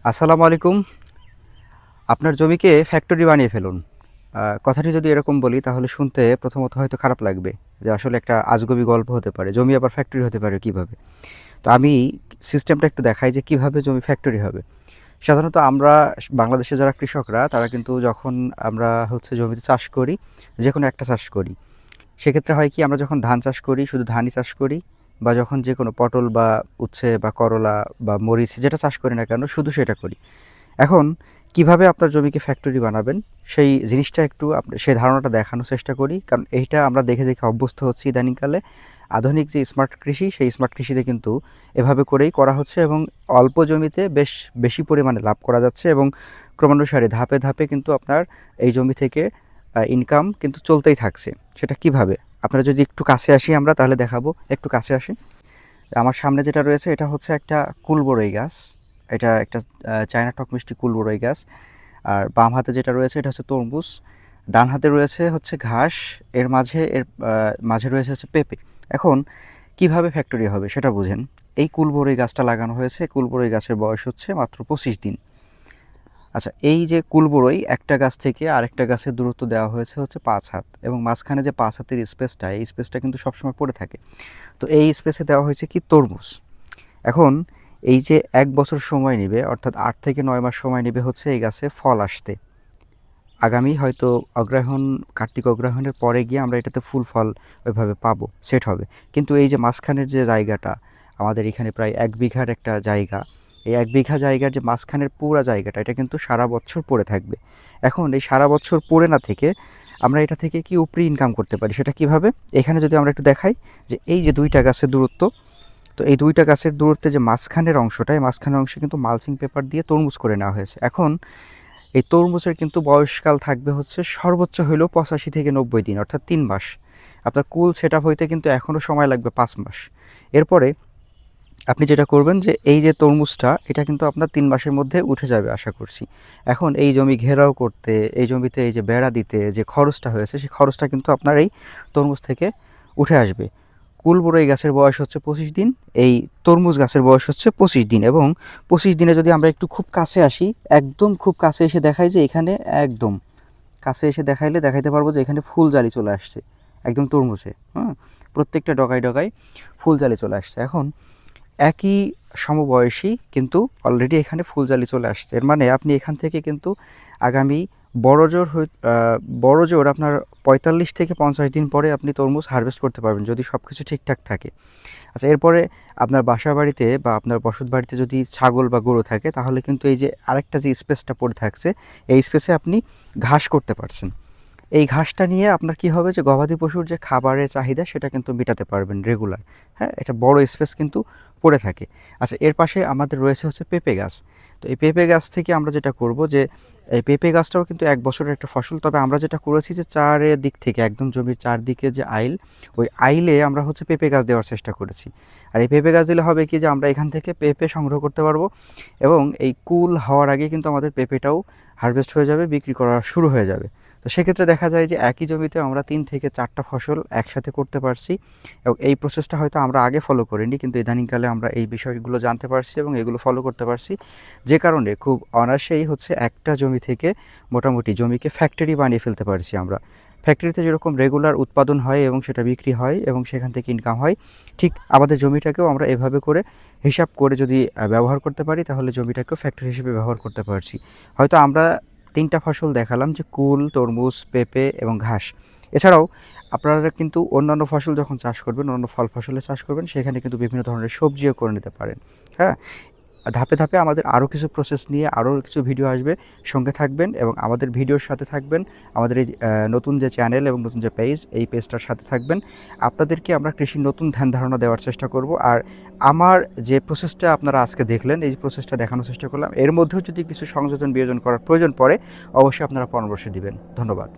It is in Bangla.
আসসালামু আলাইকুম। আপনার জমিকে ফ্যাক্টরি বানিয়ে ফেলুন। কথাটি যদি এরকম বলি তাহলে শুনতে প্রথমত হয়তো খারাপ লাগবে যে আসলে একটা আজগুবি গল্প হতে পারে। জমি আবার ফ্যাক্টরি হতে পারে কিভাবে? তো আমি সিস্টেমটা একটু দেখাই যে কিভাবে জমি ফ্যাক্টরি হবে। সাধারণত আমরা বাংলাদেশে যারা কৃষকরা তারা কিন্তু যখন আমরা হচ্ছে জমিতে চাষ করি, যেকোনো একটা চাষ করি। সেক্ষেত্রে হয় কি আমরা যখন ধান চাষ করি শুধু ধানই চাষ করি বা যখন যেকোনো পটল বা উচ্ছে বা করলা বা মরিচ যেটা চাষ করি না কেন শুধু সেটা করি। এখন কিভাবে আপনার জমিকে ফ্যাক্টরি বানাবেন সেই জিনিসটা একটু সেই ধারণাটা দেখানোর চেষ্টা করি, কারণ এইটা আমরা দেখে দেখে অভ্যস্ত হচ্ছি ইদানিংকালে। আধুনিক যে স্মার্ট কৃষি সেই স্মার্ট কৃষিতে কিন্তু এভাবে করেই করা হচ্ছে এবং অল্প জমিতে বেশ বেশি পরিমাণে লাভ করা যাচ্ছে এবং ক্রমানুসারে ধাপে ধাপে কিন্তু আপনার এই জমি থেকে ইনকাম কিন্তু চলতেই থাকছে। সেটা কিভাবে? আপনারা যদি একটু কাছে আসি আমরা তাহলে দেখাবো। একটু কাছে আসি। আমার সামনে যেটা রয়েছে এটা হচ্ছে একটা কুলবরই গাছ। এটা একটা চায়না টক মিষ্টি কুলবরই গাছ। আর বাম হাতে যেটা রয়েছে এটা হচ্ছে তরমুজ। ডান হাতে রয়েছে হচ্ছে ঘাস। এর মাঝে রয়েছে হচ্ছে পেঁপে। এখন কিভাবে ফ্যাক্টরি হবে সেটা বুঝেন। এই কুলবরই গাছটা লাগানো হয়েছে। কুলবরই গাছের বয়স হচ্ছে মাত্র 25 দিন। আচ্ছা, এই যে কুলবরই একটা গাছ থেকে আরেকটা গাছের দূরত্ব দেওয়া হয়েছে হচ্ছে 5 হাত এবং মাঝখানে যে 5 হাতের স্পেসটা এই স্পেসটা কিন্তু সবসময় পড়ে থাকে। তো এই স্পেসে দেওয়া হয়েছে কি তরমুজ। এখন এই যে ১ বছর সময় নেবে অর্থাৎ ৮ থেকে ৯ মাস সময় নেবে হচ্ছে এই গাছে ফল আসতে। আগামী হয়তো অগ্রহায়ণ, কার্তিক অগ্রহায়ণের পরে গিয়ে আমরা এটাতে ফুল ফল ওইভাবে পাবো, সেট হবে। কিন্তু এই যে মাঝখানের যে জায়গাটা, আমাদের এখানে প্রায় ১ বিঘার একটা জায়গা, এই ১ বিঘা জায়গার যে মাঝখানের পুরা জায়গাটা এটা কিন্তু সারা বছর পড়ে থাকবে। এখন এই সারা বছর পড়ে না থেকে আমরা এটা থেকে কি উপরি ইনকাম করতে পারি সেটা কিভাবে? এখানে যদি আমরা একটু দেখাই যে এই যে ২ টা গাছের দূরত্ব, তো এই ২ টা গাছের দূরত্বে যে মাঝখানের অংশটা, এই মাঝখানের অংশে কিন্তু মালচিং পেপার দিয়ে তরমুজ করে নেওয়া হয়েছে। এখন এই তরমুজের কিন্তু বয়সকাল থাকবে হচ্ছে সর্বোচ্চ হইলেও ৮৫ থেকে ৯০ দিন অর্থাৎ ৩ মাস। আপনার কুল সেটআপ হইতে কিন্তু এখনও সময় লাগবে ৫ মাস। এরপরে আপনি যেটা করবেন যে এই যে তরমুজটা এটা কিন্তু আপনার ৩ মাসের মধ্যে উঠে যাবে আশা করছি। এখন এই জমি ঘেরাও করতে, এই জমিতে এই যে বেড়া দিতে যে খরচটা হয়েছে সেই খরচটা কিন্তু আপনার এই তরমুজ থেকে উঠে আসবে। কুলবরই গাছের বয়স হচ্ছে ২৫ দিন, এই তরমুজ গাছের বয়স হচ্ছে ২৫ দিন এবং ২৫ দিনে যদি আমরা একটু খুব কাছে আসি, একদম খুব কাছে এসে দেখাই যে এখানে একদম কাছে এসে দেখাইলে দেখাইতে পারবো যে এখানে ফুলজালি চলে আসছে একদম তরমুজে, হ্যাঁ? প্রত্যেকটা ডগায় ডগায় ফুলজালি চলে আসছে। এখন একই সমবয়সী কিন্তু অলরেডি এখানে ফুলজালি চলে আসছে। এর মানে আপনি এখান থেকে কিন্তু আগামী বড়জোর বড়জোর আপনার ৪৫ থেকে ৫০ দিন পরে আপনি তরমুজ হারভেস্ট করতে পারবেন যদি সব কিছু ঠিকঠাক থাকে। আচ্ছা, এরপরে আপনার বাসা বাড়িতে বা আপনার বসত বাড়িতে যদি ছাগল বা গরু থাকে তাহলে কিন্তু এই যে আরেকটা যে স্পেসটা পড়ে থাকছে এই স্পেসে আপনি ঘাস করতে পারছেন। এই ঘাসটা নিয়ে আপনার কি হবে যে গবাদি পশুর যে খাবারের চাহিদা সেটা কিন্তু মেটাতে পারবেন রেগুলার। হ্যাঁ, এটা বড় স্পেস কিন্তু পড়ে থাকে। আচ্ছা, এর পাশে আমাদের রয়েছে হচ্ছে পেঁপে গাছ। তো এই পেঁপে গাছ থেকে আমরা যেটা করব যে এই পেঁপে গাছটাও কিন্তু ১ বছরের একটা ফসল। তবে আমরা যেটা করেছি যে চারিদিক থেকে একদম জমির চারদিকে যে আইল, ওই আইলে আমরা হচ্ছে পেঁপে গাছ দেওয়ার চেষ্টা করেছি। আর এই পেঁপে গাছ দিলে হবে কি যে আমরা এখান থেকে পেঁপে সংগ্রহ করতে পারবো এবং এই কুল হওয়ার আগে কিন্তু আমাদের পেঁপেটাও হারভেস্ট হয়ে যাবে, বিক্রি করা শুরু হয়ে যাবে। তো সেক্ষেত্রে দেখা যায় যে একই জমিতে আমরা ৩ থেকে ৪টা ফসল একসাথে করতে পারছি এবং এই প্রসেসটা হয়তো আমরা আগে ফলো করিনি, কিন্তু ইদানিংকালে আমরা এই বিষয়গুলো জানতে পারছি এবং এগুলো ফলো করতে পারছি। যে কারণে খুব অনায়াসেই হচ্ছে একটা জমি থেকে মোটামুটি জমিকে ফ্যাক্টরি বানিয়ে ফেলতে পারছি আমরা। ফ্যাক্টরিতে যেরকম রেগুলার উৎপাদন হয় এবং সেটা বিক্রি হয় এবং সেখান থেকে ইনকাম হয়, ঠিক আমাদের জমিটাকেও আমরা এভাবে করে হিসাব করে যদি ব্যবহার করতে পারি তাহলে জমিটাকেও ফ্যাক্টরি হিসেবে ব্যবহার করতে পারছি। হয়তো আমরা ৩টা ফসল দেখালাম যে কুল, তরমুজ, পেঁপে এবং ঘাস। এছাড়াও আপনারা কিন্তু অন্যান্য ফসল যখন চাষ করবেন, অন্য ফল ফসলের চাষ করবেন, সেখানে কিন্তু বিভিন্ন ধরনের সবজিও করে নিতে পারেন। হ্যাঁ? ধাপে ধাপে আমাদের আরও কিছু প্রসেস নিয়ে আরও কিছু ভিডিও আসবে। সঙ্গে থাকবেন এবং আমাদের ভিডিওর সাথে থাকবেন। আমাদের এই নতুন যে চ্যানেল এবং নতুন যে পেজ, এই পেজটার সাথে থাকবেন। আপনাদেরকে আমরা কৃষির নতুন ধ্যান ধারণা দেওয়ার চেষ্টা করব। আর আমার যে প্রসেসটা আপনারা আজকে দেখলেন, এই প্রসেসটা দেখানোর চেষ্টা করলাম। এর মধ্যেও যদি কিছু সংযোজন বিয়োজন করার প্রয়োজন পড়ে, অবশ্যই আপনারা পরামর্শ দিবেন। ধন্যবাদ।